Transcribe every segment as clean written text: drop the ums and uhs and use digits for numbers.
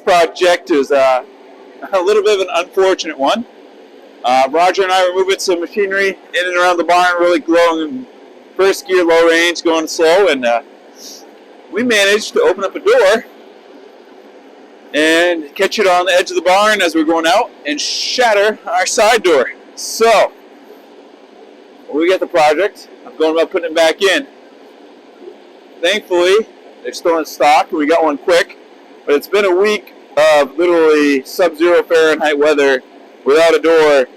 project is a little bit of an unfortunate one. Roger and I were moving some machinery in and around the barn, really going first gear, low range, going slow, and we managed to open up a door and catch it on the edge of the barn as we're going out and shatter our side door. So, when we get the project, I'm going about putting it back in. Thankfully, they're still in stock, and we got one quick, but it's been a week of literally sub-zero Fahrenheit weather without a door,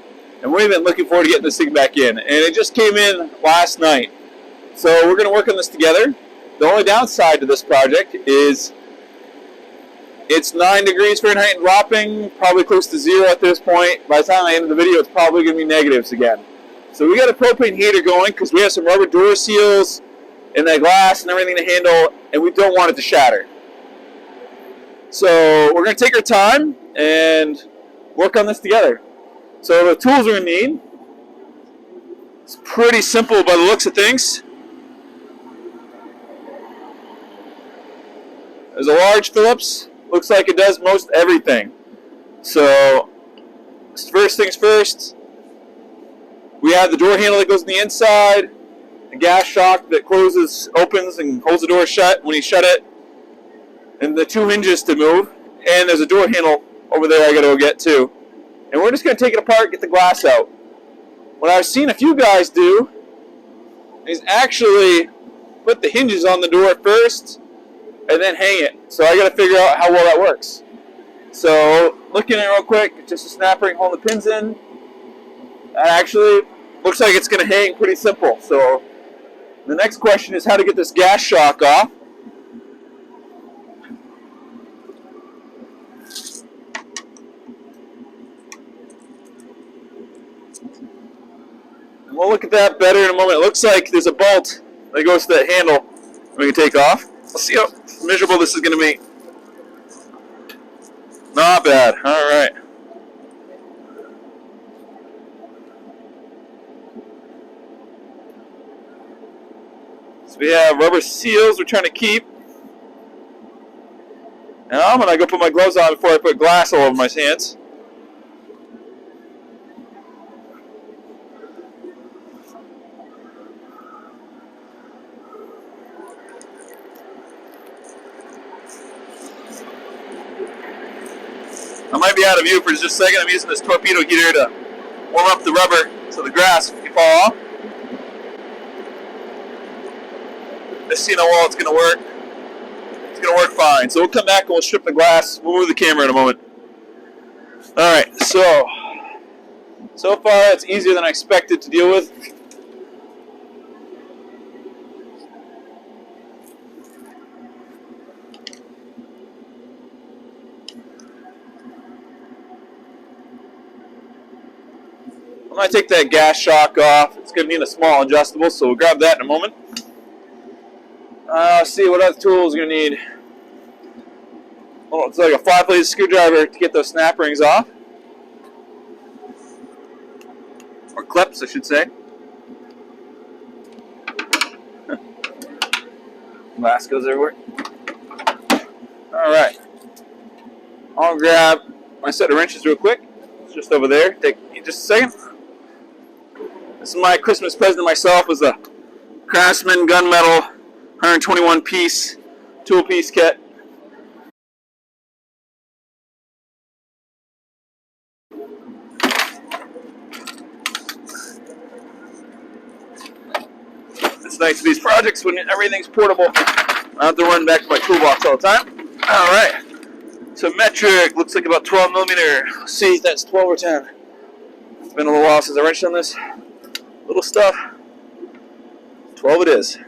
and we've been looking forward to getting this thing back in. And it just came in last night. So we're going to work on this together. The only downside to this project is it's 9 degrees Fahrenheit and dropping, probably close to 0 at this point. By the time I end the video, it's probably going to be negatives again. So we got a propane heater going because we have some rubber door seals and that glass and everything to handle, and we don't want it to shatter. So we're going to take our time and work on this together. So the tools we're going to need, it's pretty simple by the looks of things. There's a large Phillips. Looks like it does most everything. So, first things first, we have the door handle that goes on the inside, the gas shock that closes, opens, and holds the door shut when you shut it, and the 2 hinges to move, and there's a door handle over there I gotta go get too. And we're just gonna take it apart, get the glass out. What I've seen a few guys do is actually put the hinges on the door first, and then hang it. So I got to figure out how well that works. So looking at it real quick, just a snap ring holding the pins in. That actually looks like it's going to hang pretty simple. So the next question is how to get this gas shock off. And we'll look at that better in a moment. It looks like there's a bolt that goes to that handle we can take off. Let's see how miserable this is going to be. Not bad. All right. So we have rubber seals we're trying to keep. Now I'm going to go put my gloves on before I put glass all over my hands. I might be out of view for just a second. I'm using this torpedo heater to warm up the rubber so the grass can fall off. Let's see how well it's going to work. It's going to work fine. So we'll come back and we'll strip the glass. We'll move the camera in a moment. Alright, so far it's easier than I expected to deal with. When I take that gas shock off, it's going to need a small adjustable, so we'll grab that in a moment. See what other tools you're going to need. Oh, it's like a 5-blade screwdriver to get those snap rings off. Or clips, I should say. Glass goes everywhere. Alright. I'll grab my set of wrenches real quick. It's just over there. Take just a second. This is my Christmas present to myself, was a Craftsman gunmetal 121 piece tool piece kit. It's nice for these projects when everything's portable. I don't have to run back to my toolbox all the time. Alright. So metric looks like about 12 millimeter. Let's see if that's 12 or 10. It's been a little while since I wrenched on this little stuff. 12 it is.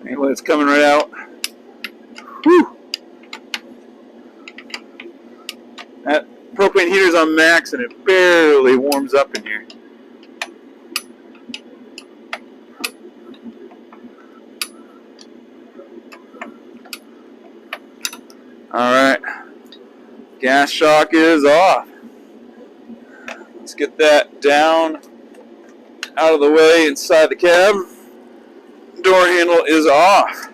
Anyway, it's coming right out. Whew. That propane heater's on max and it barely warms up in here. Alright, gas shock is off. Let's get that down, out of the way inside the cab. Door handle is off.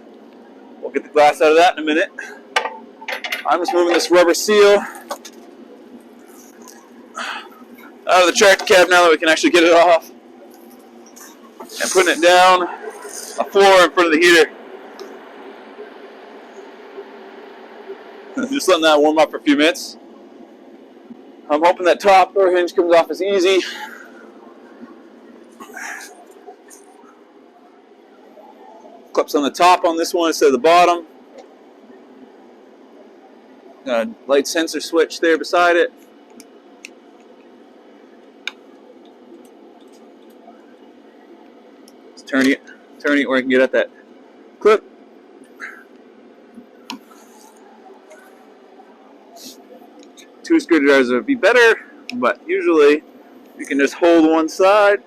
We'll get the glass out of that in a minute. I'm just moving this rubber seal out of the tractor cab now that we can actually get it off. And putting it down a floor in front of the heater. Just letting that warm up for a few minutes. I'm hoping that top door hinge comes off as easy. Clips on the top on this one instead of the bottom. Got a light sensor switch there beside it. Just turning it where I can get at that clip. Two screwdrivers would be better, but usually you can just hold one side,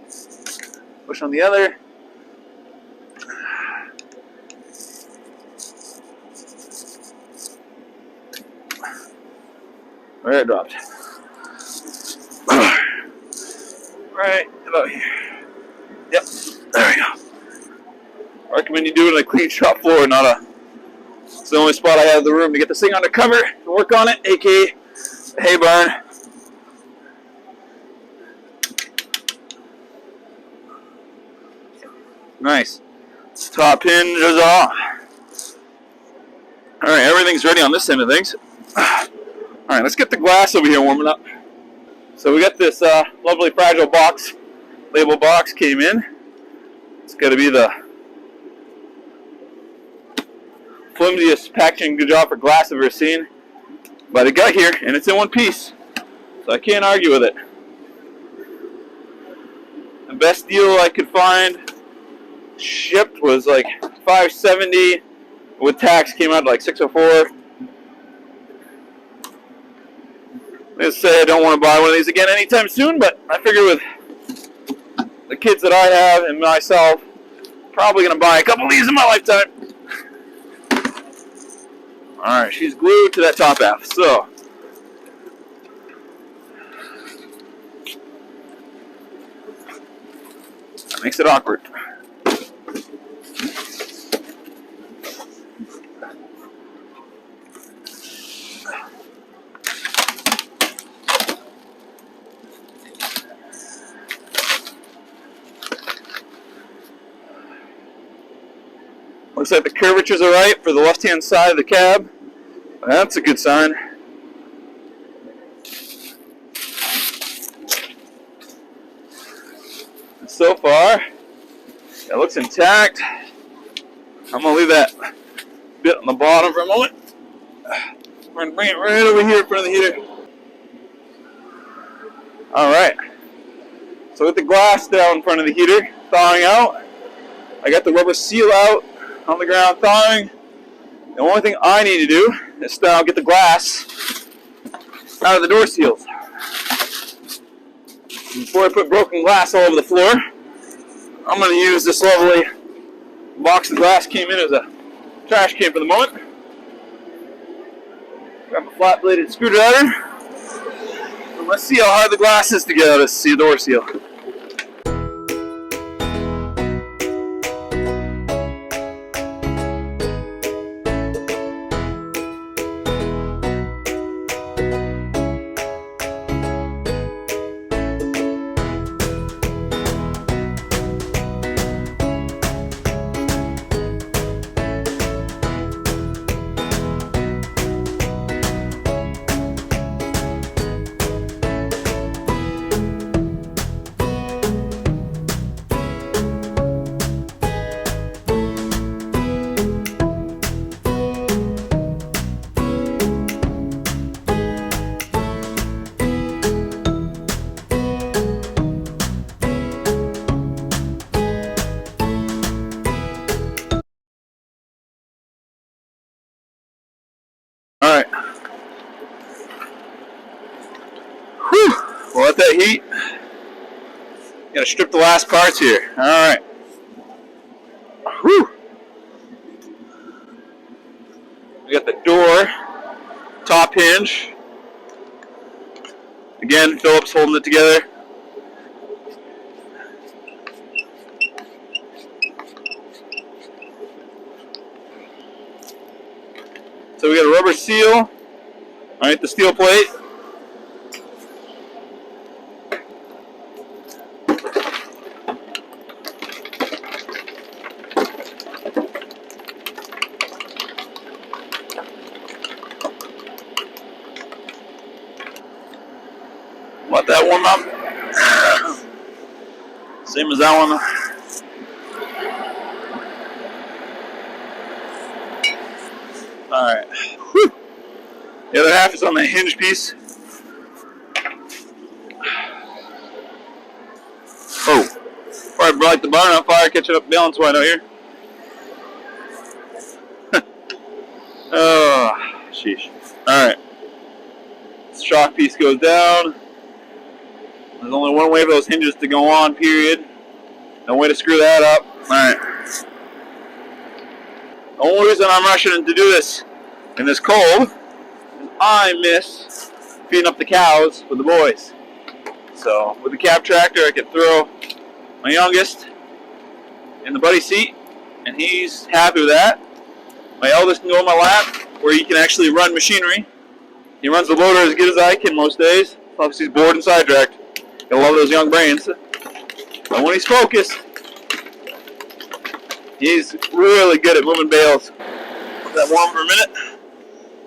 push on the other. Where it dropped. Right about here. Yep, there we go. I recommend you do it on a clean shop floor, not a. It's the only spot I have the room to get this thing under cover and work on it, aka hay barn. Nice. Top hinge is off. Alright, everything's ready on this end of things. Alright, let's get the glass over here warming up. So we got this lovely fragile box, label box came in. It's got to be the flimsiest packaging good job for glass I've ever seen. But it got here, and it's in one piece, so I can't argue with it. The best deal I could find shipped was like $5.70. With tax came out to like $6.04. Let's say I don't want to buy one of these again anytime soon, but I figure with the kids that I have and myself, probably going to buy a couple of these in my lifetime. Alright, she's glued to that top half, so that makes it awkward. Looks like the curvatures are right for the left-hand side of the cab. That's a good sign. And so far, it looks intact. I'm going to leave that bit on the bottom for a moment. We're going to bring it right over here in front of the heater. Alright. So with the glass down in front of the heater, thawing out, I got the rubber seal out on the ground thawing. The only thing I need to do is now get the glass out of the door seals. Before I put broken glass all over the floor, I'm going to use this lovely box of glass came in as a trash can for the moment. Grab a flat bladed screwdriver. And let's see how hard the glass is to get out of this door seal. that heat. Gotta strip the last parts here. Alright. Whew. We got the door, top hinge. Again, Phillips holding it together. So we got a rubber seal underneath the steel plate. Let that warm up. Same as that one. Alright. The other half is on the hinge piece. Oh. Before I light the barn on fire, catching up balance white out here. Oh, sheesh. Alright. This shock piece goes down. There's only one way for those hinges to go on, period. No way to screw that up. Alright. The only reason I'm rushing to do this in this cold is I miss feeding up the cows with the boys. So with the cab tractor, I could throw my youngest in the buddy seat, and he's happy with that. My eldest can go in my lap, where he can actually run machinery. He runs the loader as good as I can most days. Obviously he's bored and sidetracked. I love those young brains. But when he's focused, he's really good at moving bales. Let that warm for a minute.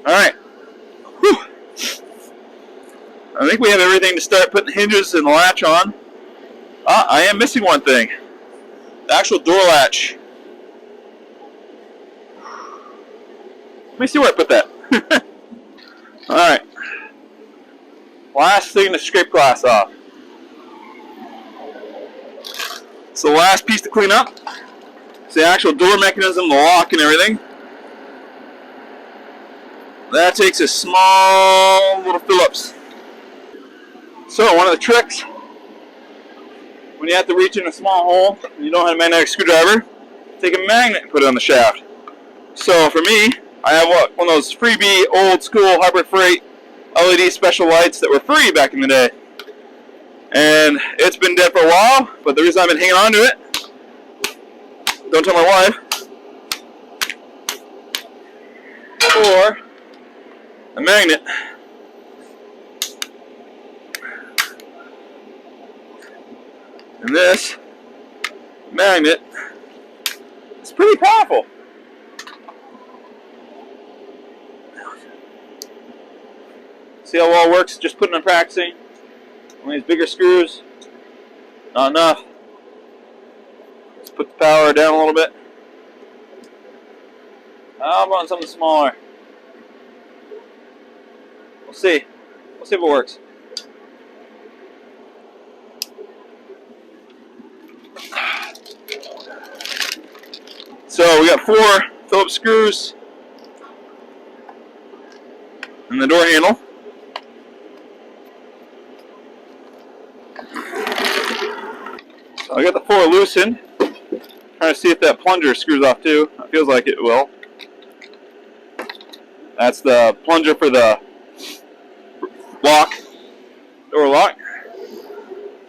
Alright. I think we have everything to start putting hinges and the latch on. I am missing one thing. The actual door latch. Let me see where I put that. Alright. Last thing to scrape glass off. So the last piece to clean up is the actual door mechanism, the lock and everything. That takes a small little Phillips. So one of the tricks when you have to reach in a small hole and you don't have a magnetic screwdriver, take a magnet and put it on the shaft. So for me, I have one of those freebie old school Harbor Freight LED special lights that were free back in the day. And it's been dead for a while, but the reason I've been hanging on to it, don't tell my wife, or a magnet. And this magnet is pretty powerful. See how well it works? Just putting and practicing. On these bigger screws, not enough. Let's put the power down a little bit. How about something smaller? We'll see. We'll see if it works. So we got 4 Phillips screws in the door handle. So I got the 4 loosened. Trying to see if that plunger screws off too. It feels like it will. That's the plunger for the lock, door lock.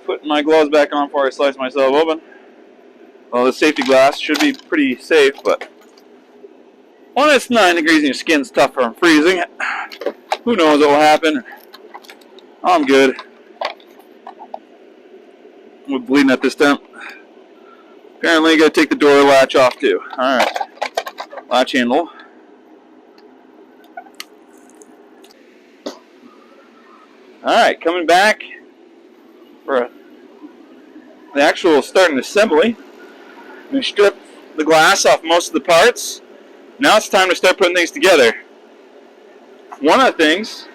Putting my gloves back on before I slice myself open. Well, the safety glass should be pretty safe, but when it's 9 degrees and your skin's tough from freezing, who knows what will happen. I'm good. We're bleeding at this temp. Apparently, you gotta take the door latch off too. Alright. Latch handle. Alright, coming back for the actual starting assembly. I'm going to strip the glass off most of the parts. Now it's time to start putting things together. One of the things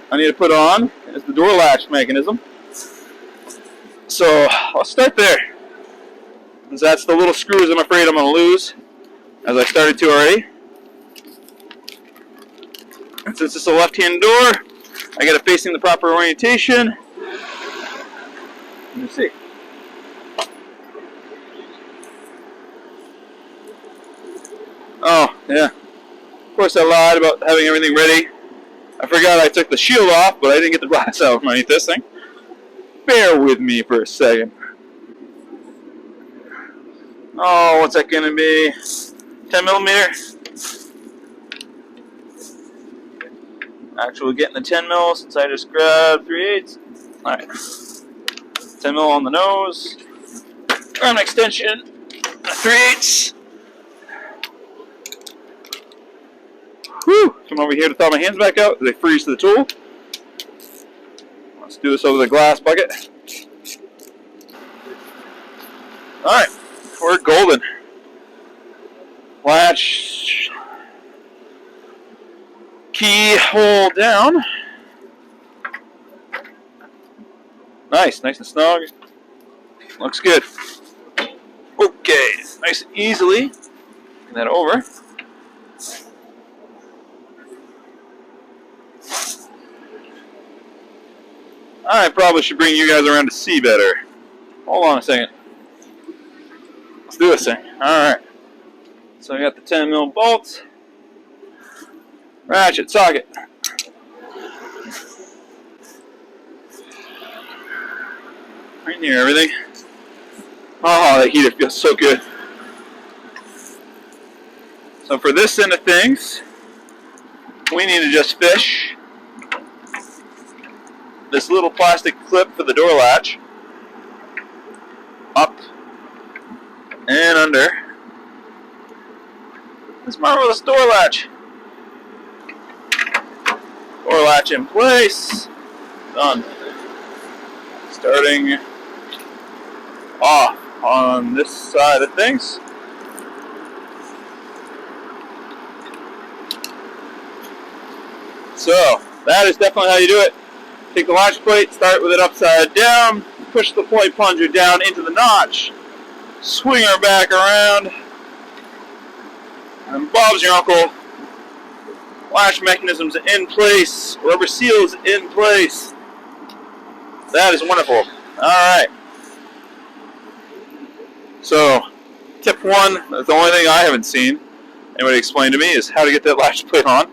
I need to put on is the door latch mechanism. So I'll start there. Because that's the little screws I'm afraid I'm going to lose, as I started to already. And since it's a left-hand door, I got it facing the proper orientation. Let me see. Oh, yeah. Of course I lied about having everything ready. I forgot I took the shield off, but I didn't get the brass out underneath this thing. Bear with me for a second. Oh, what's that going to be? 10 millimeter? Actually getting the 10 mil since I just grabbed 3/8. Alright. 10 mil on the nose. Grab an extension. 3/8. Whew! Come over here to thaw my hands back out as they freeze to the tool. Let's do this over the glass bucket. Alright, we're golden. Latch keyhole down. Nice and snug. Looks good. Okay, nice and easily. Bring that over. I probably should bring you guys around to see better. Hold on a second. Let's do this thing. Alright. So I got the 10 mil bolt. Ratchet, socket. Right near everything. Oh, that heater feels so good. So for this end of things, we need to just fish this little plastic clip for the door latch up and under this marvelous door latch. Door latch in place. Done. Starting off on this side of things. So that is definitely how you do it. Take the latch plate, start with it upside down, push the plate plunger down into the notch, swing her back around, and Bob's your uncle. Latch mechanisms in place, rubber seals in place. That is wonderful. Alright. So, tip one, that's the only thing I haven't seen anybody explain to me, is how to get that latch plate on.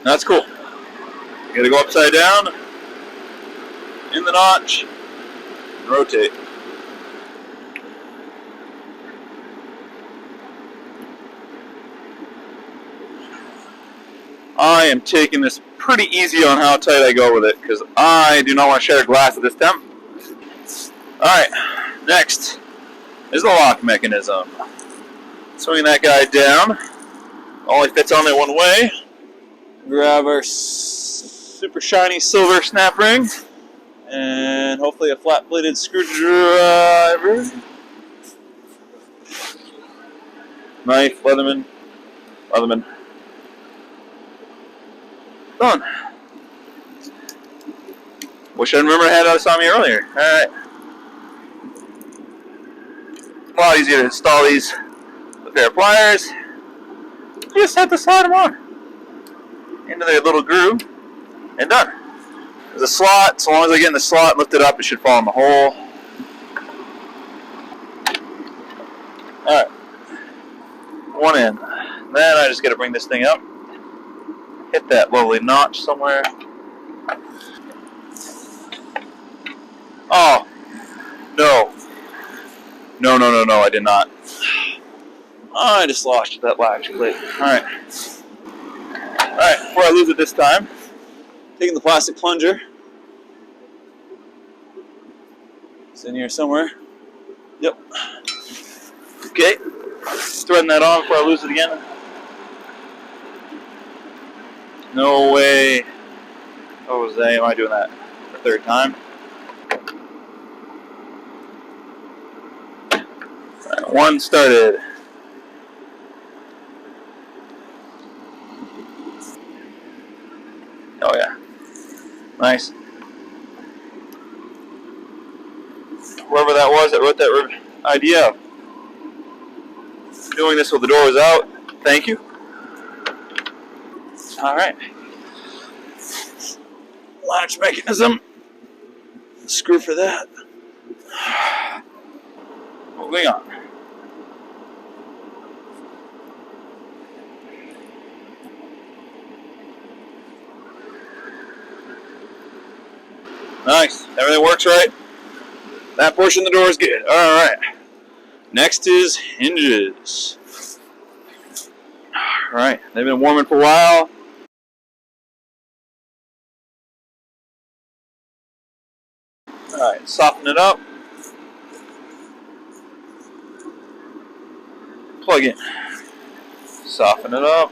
That's cool. You gotta go upside down, in the notch, and rotate. I am taking this pretty easy on how tight I go with it, because I do not want to shatter glass at this temp. Alright, next is the lock mechanism. Swing that guy down. Only fits on there one way. Grab our super shiny silver snap ring, and hopefully a flat bladed screwdriver. Knife, Leatherman. Done. Wish I remember I had this on me earlier. Alright. A lot easier to install these with a pair of pliers. You just have to slide them on into their little groove, and done. There's a slot. So long as I get in the slot and lift it up, it should fall in the hole. Alright. One in. Then I just got to bring this thing up. Hit that lovely notch somewhere. Oh. No. No, I did not. I just lost that latch plate. Alright. Alright, before I lose it this time, taking the plastic plunger. It's in here somewhere. Yep. Okay. Just threading that on before I lose it again. No way. Jose, am I doing that for the third time? Alright, one started. Oh yeah. Nice. Whoever that was that wrote that idea of doing this while the door was out, thank you. All right. Latch mechanism. Screw for that. Moving on. Nice. Everything works right. That portion of the door is good. All right. Next is hinges. All right. They've been warming for a while. All right. Soften it up. Plug in. Soften it up.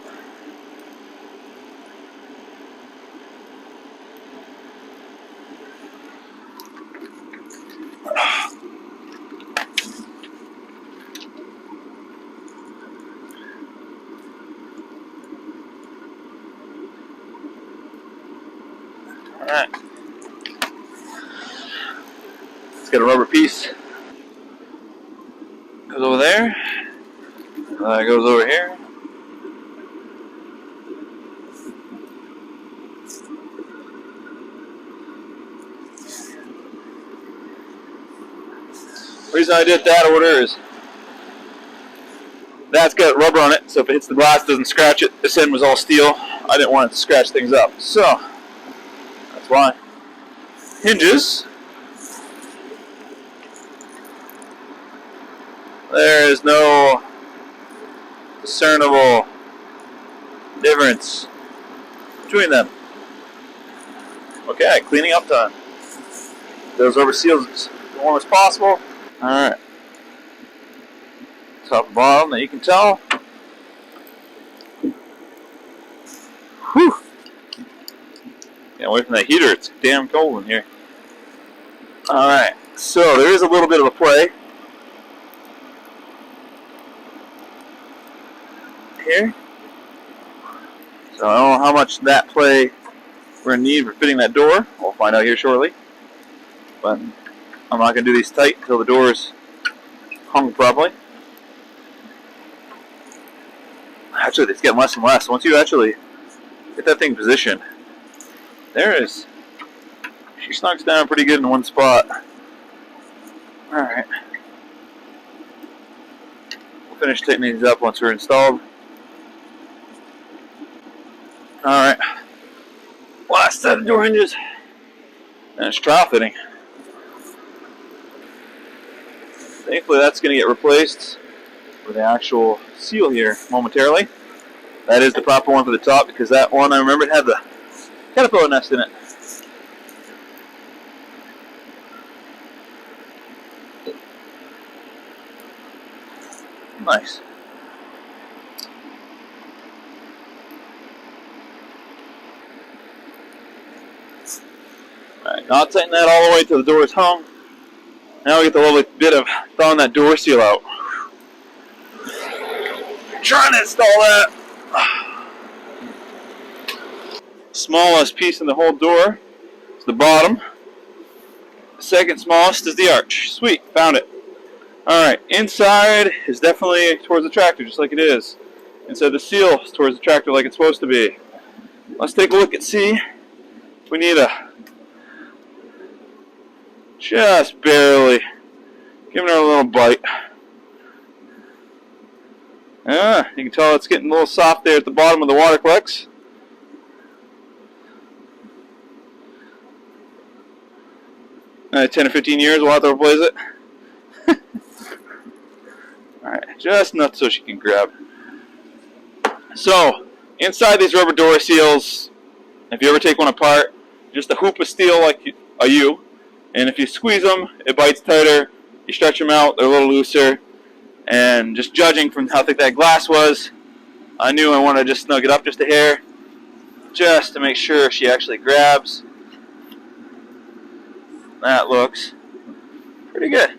Alright. Let's get a rubber piece. Goes over there. It goes over here. The reason I did that order is that's got rubber on it, so if it hits the glass, it doesn't scratch it. This end was all steel. I didn't want it to scratch things up, so that's why. Hinges. There is no discernible difference between them. Okay, cleaning up time. Those rubber seals as warm as possible. Alright. Top and bottom that you can tell. Whew. Can't wait from that heater, it's damn cold in here. Alright, so there is a little bit of a play here. So I don't know how much that play we're going to need for fitting that door. We'll find out here shortly. But I'm not going to do these tight until the door is hung properly. Actually, it's getting less and less. Once you actually get that thing positioned, she snugs down pretty good in one spot. Alright. We'll finish tightening these up once we're installed. Alright. Last set of door hinges. And it's trial fitting. Thankfully that's going to get replaced with the actual seal here momentarily. That is the proper one for the top because that one I remember had the caterpillar nest in it. Nice. Alright, now I'll tighten that all the way till the door is hung. Now we get the lovely bit of thawing that door seal out. Trying to install that. Smallest piece in the whole door is the bottom. The second smallest is the arch. Sweet, found it. Alright, inside is definitely towards the tractor, just like it is. Inside the seal is towards the tractor like it's supposed to be. Let's take a look and see if we need a just barely giving her a little bite. Yeah, you can tell it's getting a little soft there at the bottom of the water collects. Alright, 10 or 15 years we'll have to replace it. Alright, just enough so she can grab. So, inside these rubber door seals, if you ever take one apart, just a hoop of steel like a U. And if you squeeze them, it bites tighter. You stretch them out, they're a little looser. And just judging from how thick that glass was, I knew I wanted to just snug it up just a hair, just to make sure she actually grabs. That looks pretty good.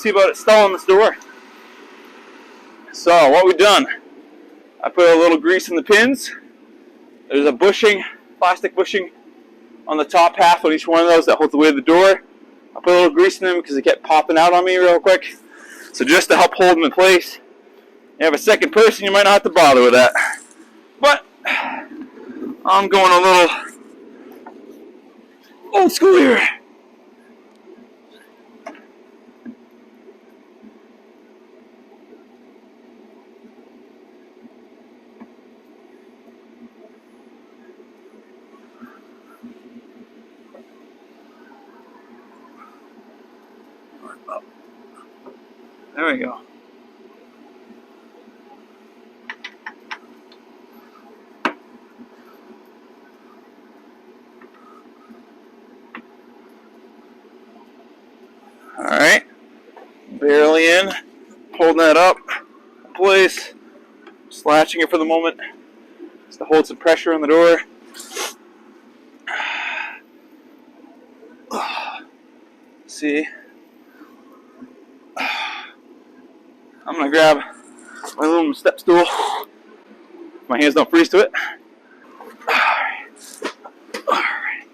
see about installing this door. So what we've done, I put a little grease in the pins. There's a bushing, plastic bushing on the top half on each one of those that holds the weight of the door. I put a little grease in them because they kept popping out on me real quick. So just to help hold them in place. You have a second person, you might not have to bother with that. But I'm going a little old school here. There we go. Alright. Barely in. Holding that up in place. Just latching it for the moment. Just to hold some pressure on the door. See? I'm going to grab my little step stool. My hands don't freeze to it. Alright.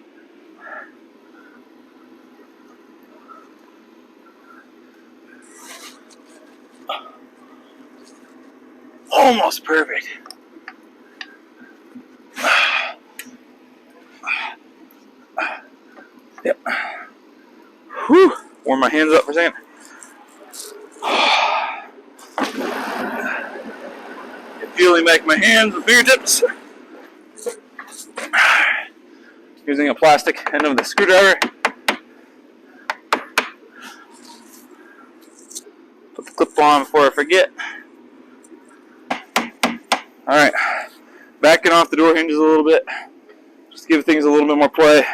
Almost perfect. Yep. Whew. Warm my hands up for a second. Feeling back my hands with fingertips. Using a plastic end of the screwdriver. Put the clip on before I forget. Alright, backing off the door hinges a little bit. Just to give things a little bit more play.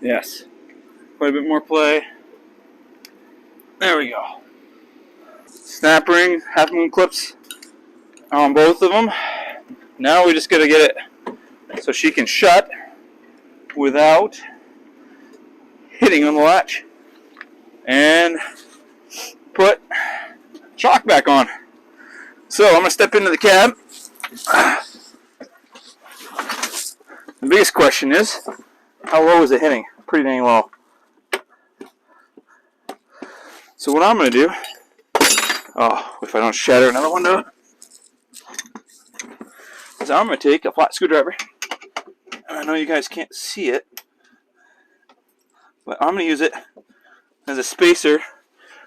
Yes, quite a bit more play. There we go. Snap ring, half moon clips on both of them. Now we just gotta get it so she can shut without hitting on the latch. And put shock back on. So I'm gonna step into the cab. The biggest question is, how low is it hitting? Pretty dang low. So what I'm going to do, if I don't shatter another window, is I'm going to take a flat screwdriver, and I know you guys can't see it, but I'm going to use it as a spacer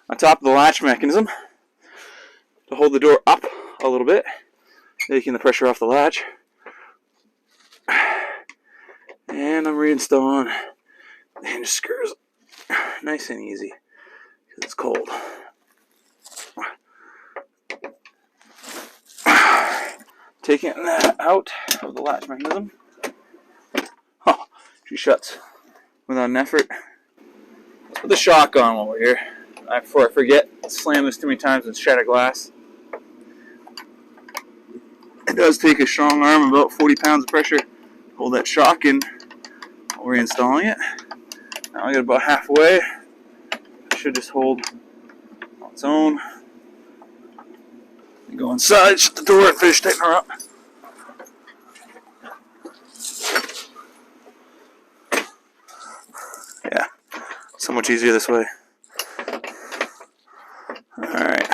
on top of the latch mechanism to hold the door up a little bit, taking the pressure off the latch. And I'm reinstalling the hinge screws, nice and easy, because it's cold. Taking that out of the latch mechanism. Oh, she shuts without an effort. Let's put the shock on while we're here. Before I forget, slam this too many times and shatter glass. It does take a strong arm, about 40 pounds of pressure. Hold that shock in while we're reinstalling it. Now I get about halfway. It should just hold on its own. Go inside, shut the door, and finish tightening her up. Yeah, so much easier this way. Alright.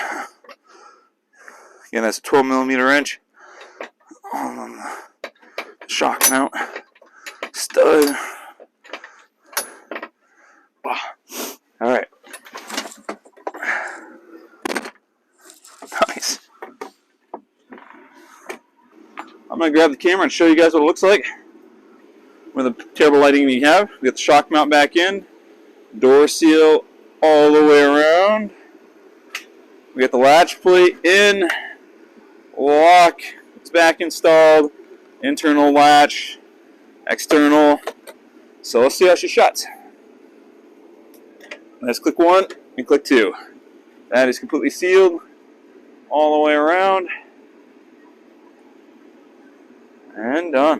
Again, that's a 12mm wrench on the shock mount. Stud. Wow. Alright. Nice. I'm going to grab the camera and show you guys what it looks like with the terrible lighting we have. We got the shock mount back in, door seal all the way around. We got the latch plate in, lock, it's back installed, internal latch, external. So let's see how she shuts. Let's click 1 and click 2. That is completely sealed all the way around. And done.